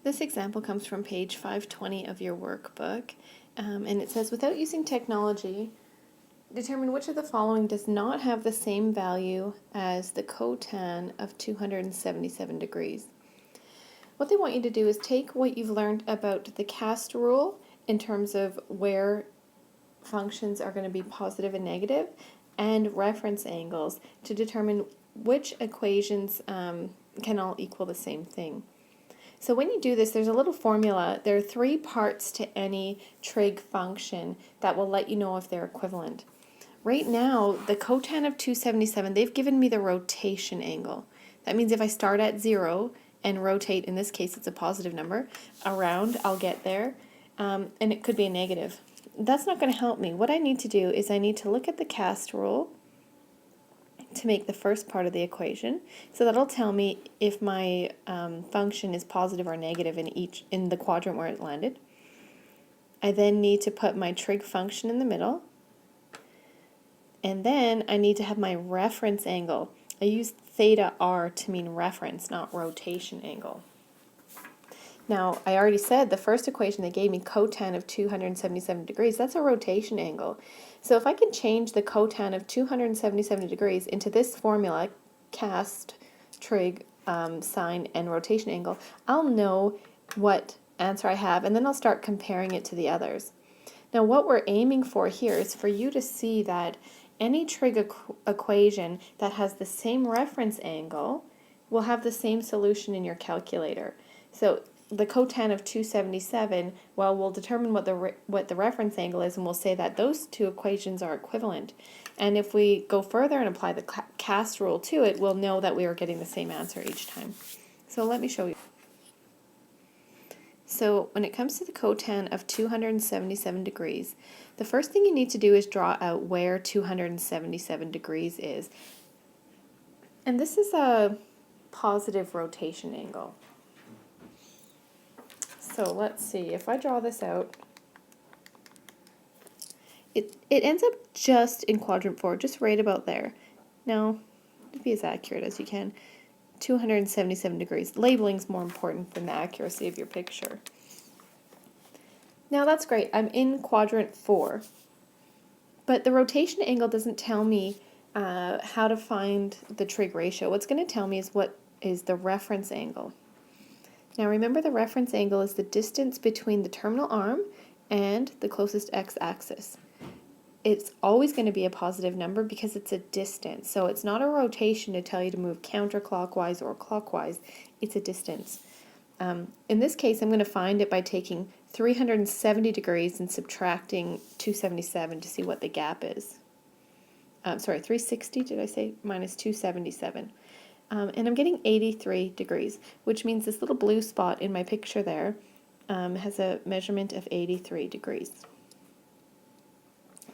This example comes from page 520 of your workbook, and it says, without using technology, determine which of the following does not have the same value as the cotan of 277 degrees. What they want you to do is take what you've learned about the cast rule in terms of where functions are going to be positive and negative, and reference angles to determine which equations can all equal the same thing. So when you do this, there's a little formula. There are 3 parts to any trig function that will let you know if they're equivalent. Right now, the cotan of 277, they've given me the rotation angle. That means if I start at 0 and rotate, in this case it's a positive number, around, I'll get there, and it could be a negative. That's not going to help me. What I need to do is I need to look at the cast rule to make the first part of the equation. So that'll tell me if my function is positive or negative in the quadrant where it landed. I then need to put my trig function in the middle. And then I need to have my reference angle. I use theta r to mean reference, not rotation angle. Now, I already said the first equation they gave me, cotan of 277 degrees, that's a rotation angle. So if I can change the cotan of 277 degrees into this formula, cast, trig, sine, and rotation angle, I'll know what answer I have, and then I'll start comparing it to the others. Now, what we're aiming for here is for you to see that any trig equation that has the same reference angle will have the same solution in your calculator. So the cotan of 277, well, we'll determine what the reference angle is, and we'll say that those 2 equations are equivalent. And if we go further and apply the cast rule to it, we'll know that we are getting the same answer each time. So let me show you. So when it comes to the cotan of 277 degrees, the first thing you need to do is draw out where 277 degrees is. And this is a positive rotation angle. So let's see, if I draw this out, it ends up just in quadrant 4, just right about there. Now, be as accurate as you can. 277 degrees. Labeling is more important than the accuracy of your picture. Now that's great, I'm in quadrant 4, but the rotation angle doesn't tell me how to find the trig ratio. What's going to tell me is what is the reference angle. Now remember, the reference angle is the distance between the terminal arm and the closest x-axis. It's always going to be a positive number because it's a distance. So it's not a rotation to tell you to move counterclockwise or clockwise. It's a distance. In this case, I'm going to find it by taking 370 degrees and subtracting 277 to see what the gap is. Sorry, 360, did I say? Minus 277. And I'm getting 83 degrees, which means this little blue spot in my picture there has a measurement of 83 degrees.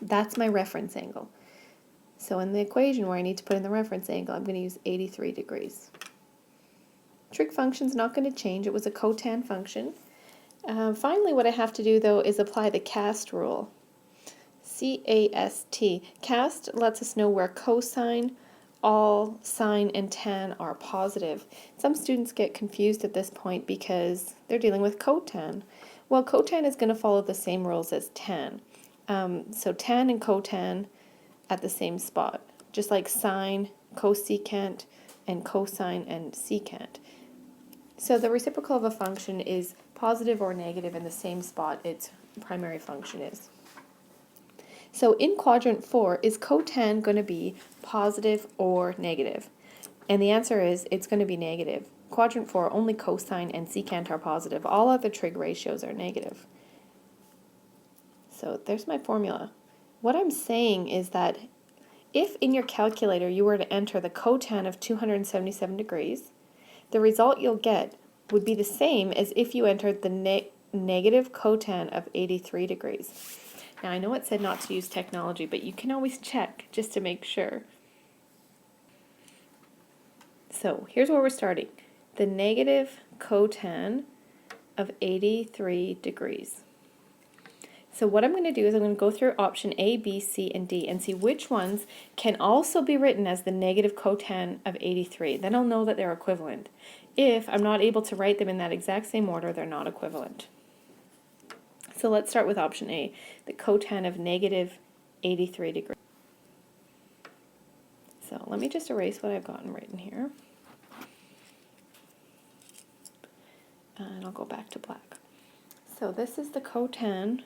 That's my reference angle. So in the equation where I need to put in the reference angle, I'm going to use 83 degrees. Trig function's not going to change. It was a cotan function. Finally, what I have to do, though, is apply the cast rule. C-A-S-T. Cast lets us know where cosine, all, sine, and tan are positive. Some students get confused at this point because they're dealing with cotan. Well, cotan is going to follow the same rules as tan. So tan and cotan at the same spot, just like sine, cosecant, and cosine and secant. So the reciprocal of a function is positive or negative in the same spot its primary function is. So in quadrant 4, is cotan going to be positive or negative? And the answer is it's going to be negative. Quadrant 4, only cosine and secant are positive. All other trig ratios are negative. So there's my formula. What I'm saying is that if in your calculator you were to enter the cotan of 277 degrees, the result you'll get would be the same as if you entered the negative cotan of 83 degrees. Now, I know it said not to use technology, but you can always check just to make sure. So here's where we're starting. The negative cotan of 83 degrees. So what I'm going to do is I'm going to go through option A, B, C, and D and see which ones can also be written as the negative cotan of 83. Then I'll know that they're equivalent. If I'm not able to write them in that exact same order, they're not equivalent. So let's start with option A, the cotan of negative 83 degrees. So let me just erase what I've gotten written here. And I'll go back to black. So this is the cotan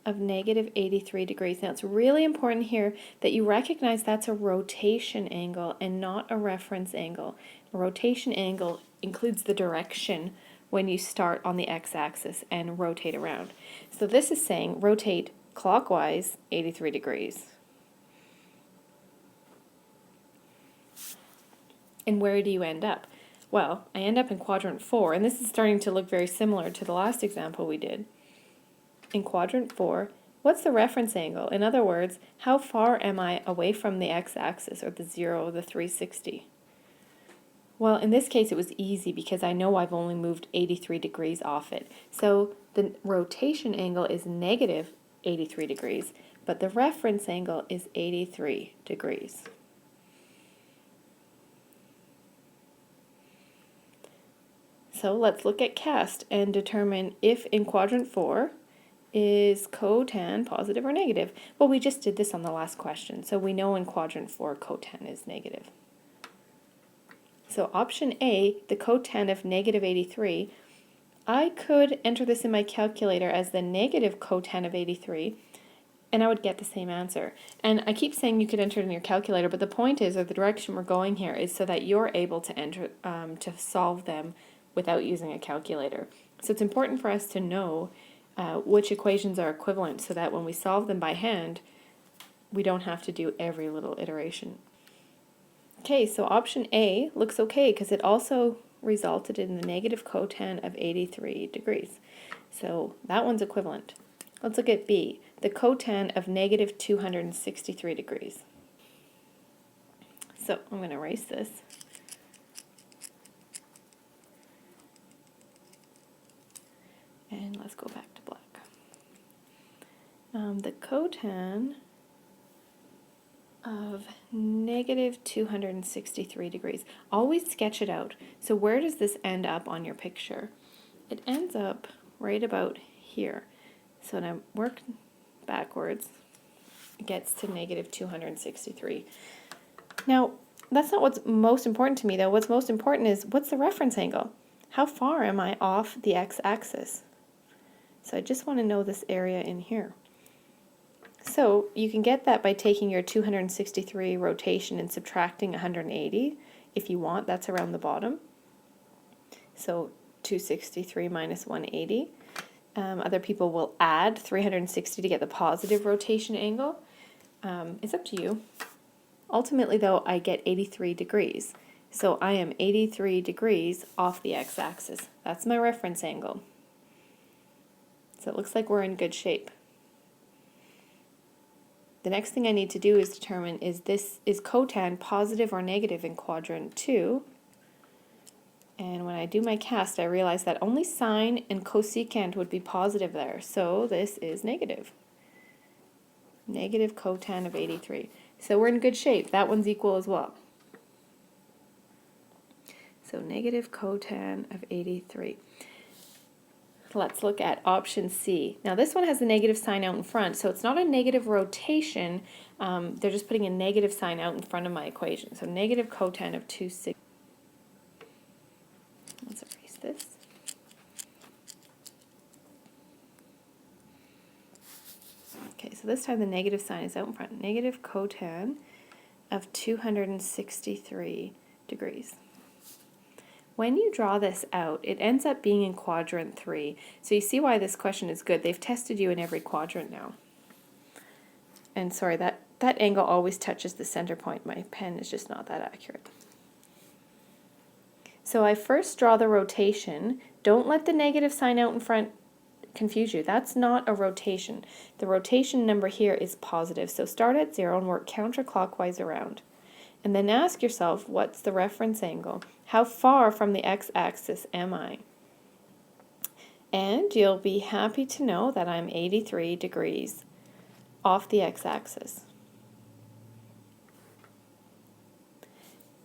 of negative 83 degrees. Now it's really important here that you recognize that's a rotation angle and not a reference angle. A rotation angle includes the direction when you start on the x-axis and rotate around. So this is saying rotate clockwise 83 degrees. And where do you end up? Well, I end up in quadrant 4, and this is starting to look very similar to the last example we did. In quadrant 4, what's the reference angle? In other words, how far am I away from the x-axis, or the 0, the 360? Well, in this case it was easy because I know I've only moved 83 degrees off it. So the rotation angle is negative 83 degrees, but the reference angle is 83 degrees. So let's look at cast and determine if in quadrant 4 is cotan positive or negative. Well, we just did this on the last question, so we know in quadrant 4 cotan is negative. So option A, the cotan of negative 83, I could enter this in my calculator as the negative cotan of 83, and I would get the same answer. And I keep saying you could enter it in your calculator, but the point is, or the direction we're going here, is so that you're able to enter to solve them without using a calculator. So it's important for us to know which equations are equivalent so that when we solve them by hand, we don't have to do every little iteration. Okay, so option A looks okay because it also resulted in the negative cotan of 83 degrees. So that one's equivalent. Let's look at B, the cotan of negative 263 degrees. So I'm going to erase this. And let's go back to black. The cotan of negative 263 degrees. Always sketch it out. So where does this end up on your picture? It ends up right about here. So when I work backwards, it gets to negative 263. Now, that's not what's most important to me though. What's most important is, what's the reference angle? How far am I off the x-axis? So I just want to know this area in here. So you can get that by taking your 263 rotation and subtracting 180. If you want, that's around the bottom. So 263 minus 180. Other people will add 360 to get the positive rotation angle. It's up to you. Ultimately though, I get 83 degrees. So I am 83 degrees off the x-axis. That's my reference angle. So it looks like we're in good shape. The next thing I need to do is determine, is cotan positive or negative in quadrant 2? And when I do my cast, I realize that only sine and cosecant would be positive there. So this is negative. Negative cotan of 83. So we're in good shape. That one's equal as well. So negative cotan of 83. Let's look at option C. Now this one has the negative sign out in front, so it's not a negative rotation. They're just putting a negative sign out in front of my equation. So negative cotan of 260. Let's erase this. Okay, so this time the negative sign is out in front. Negative cotan of 263 degrees. When you draw this out, it ends up being in quadrant 3. So you see why this question is good. They've tested you in every quadrant now. And sorry, that angle always touches the center point. My pen is just not that accurate. So I first draw the rotation. Don't let the negative sign out in front confuse you. That's not a rotation. The rotation number here is positive. So start at 0 and work counterclockwise around. And then ask yourself, what's the reference angle? How far from the x-axis am I? And you'll be happy to know that I'm 83 degrees off the x-axis.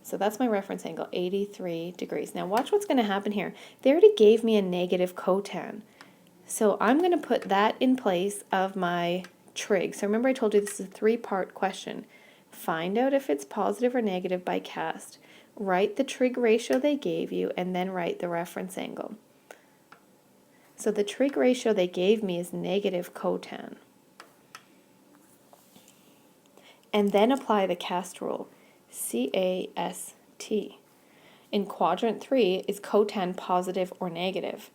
So that's my reference angle, 83 degrees. Now watch what's going to happen here. They already gave me a negative cotan. So I'm going to put that in place of my trig. So remember I told you this is a three-part question. Find out if it's positive or negative by cast. Write the trig ratio they gave you, and then write the reference angle. So the trig ratio they gave me is negative cotan. And then apply the cast rule, C-A-S-T. In quadrant 3, is cotan positive or negative?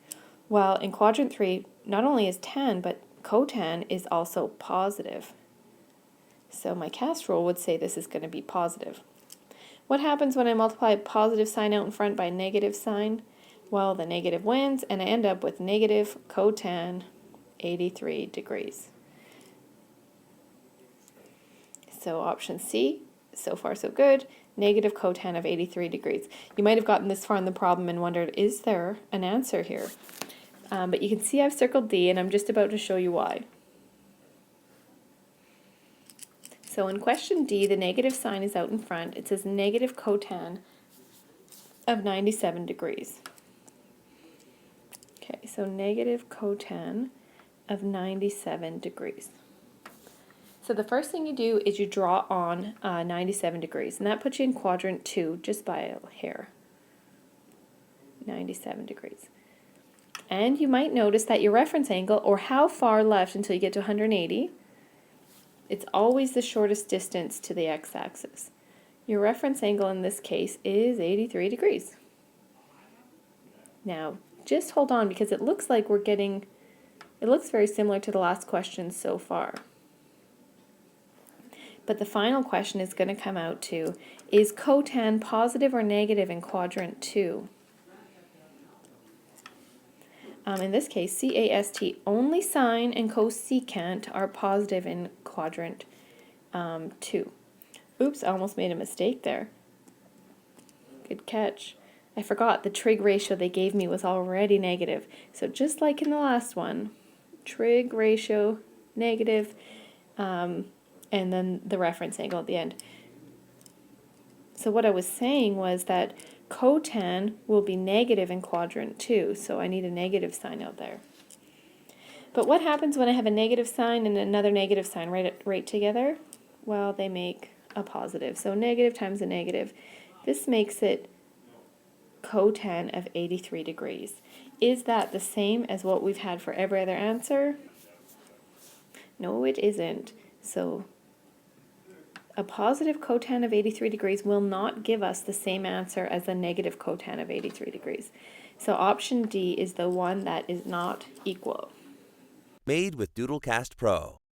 Well, in quadrant 3, not only is tan, but cotan is also positive. So my cast rule would say this is going to be positive. What happens when I multiply a positive sign out in front by a negative sign? Well, the negative wins, and I end up with negative cotan 83 degrees. So option C, so far so good, negative cotan of 83 degrees. You might have gotten this far in the problem and wondered, is there an answer here? But you can see I've circled D, and I'm just about to show you why. So in question D, the negative sign is out in front. It says negative cotan of 97 degrees. Okay, so negative cotan of 97 degrees. So the first thing you do is you draw on 97 degrees, and that puts you in quadrant 2 just by a hair. 97 degrees. And you might notice that your reference angle, or how far left until you get to 180, it's always the shortest distance to the x-axis. Your reference angle in this case is 83 degrees. Now, just hold on, because it looks like it looks very similar to the last question so far. But the final question is going to come out to, is cotan positive or negative in quadrant 2? In this case, CAST, only sine and cosecant are positive in quadrant 2. Oops, I almost made a mistake there. Good catch. I forgot the trig ratio they gave me was already negative. So just like in the last one, trig ratio negative, and then the reference angle at the end. So what I was saying was that cotan will be negative in quadrant 2, so I need a negative sign out there. But what happens when I have a negative sign and another negative sign right together? Well, they make a positive. So negative times a negative. This makes it cotan of 83 degrees. Is that the same as what we've had for every other answer? No, it isn't. So a positive cotan of 83 degrees will not give us the same answer as a negative cotan of 83 degrees. So option D is the one that is not equal. Made with Doodlecast Pro.